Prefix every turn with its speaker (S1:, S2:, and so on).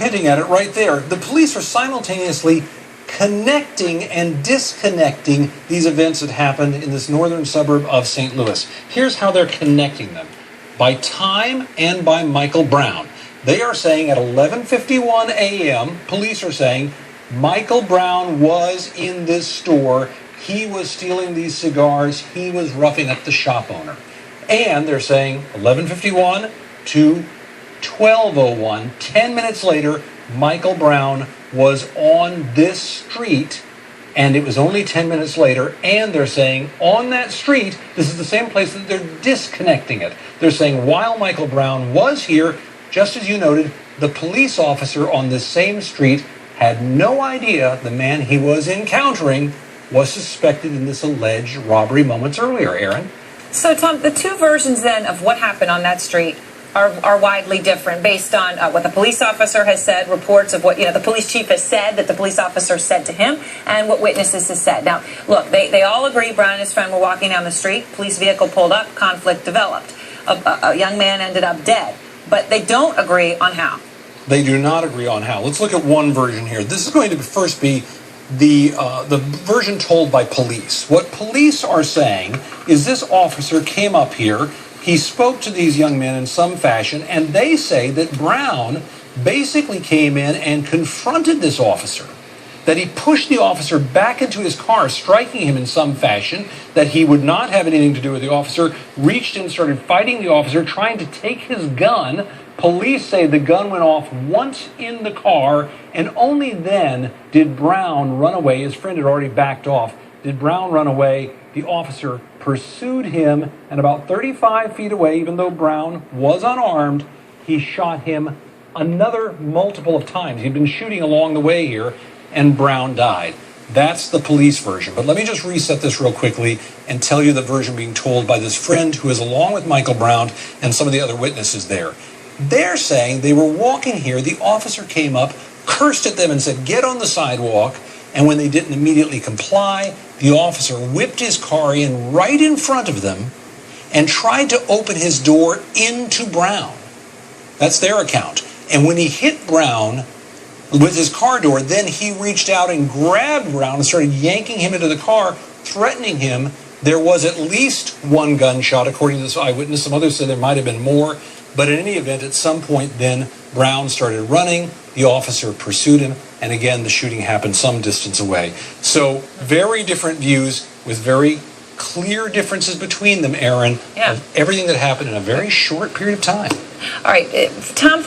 S1: hinting at it right there. The police are simultaneously connecting and disconnecting these events that happened in this northern suburb of St. Louis. Here's how they're connecting them. By time and by Michael Brown. They are saying at 11:51 a.m., police are saying, Michael Brown was in this store. He was stealing these cigars. He was roughing up the shop owner. And they're saying 11:51 to 12:01, 10 minutes later, Michael Brown was on this street, and it was only 10 minutes later, and they're saying on that street, this is the same place that they're disconnecting it. They're saying while Michael Brown was here, just as you noted, the police officer on this same street had no idea the man he was encountering was suspected in this alleged robbery moments earlier, Aaron.
S2: So, Tom, the two versions then of what happened on that street are widely different based on what the police officer has said, reports of what the police chief has said that the police officer said to him, and what witnesses have said. Now, look, they all agree Brown and his friend were walking down the street. Police vehicle pulled up. Conflict developed. A young man ended up dead. But they don't agree on how.
S1: They do not agree on how. Let's look at one version here. This is going to first be the version told by police. What police are saying is this officer came up here, he spoke to these young men in some fashion, and they say that Brown basically came in and confronted this officer, that he pushed the officer back into his car, striking him in some fashion, that he would not have anything to do with the officer, reached in, started fighting the officer, trying to take his gun. Police say the gun went off once in the car, and only then did Brown run away. His friend had already backed off. Did Brown run away? The officer pursued him, and about 35 feet away, even though Brown was unarmed, he shot him another multiple of times. He'd been shooting along the way here, and Brown died. That's the police version. But let me just reset this real quickly and tell you the version being told by this friend who is along with Michael Brown and some of the other witnesses there. They're saying they were walking here. The officer came up, cursed at them and said, "Get on the sidewalk." And when they didn't immediately comply, the officer whipped his car in right in front of them and tried to open his door into Brown. That's their account. And when he hit Brown with his car door, then he reached out and grabbed Brown and started yanking him into the car, threatening him. There was at least one gunshot, according to this eyewitness. Some others said there might have been more. But in any event, at some point then, Brown started running. The officer pursued him. And again, the shooting happened some distance away. So very different views with very clear differences between them, Aaron, of everything that happened in a very short period of time.
S2: All right, Tom.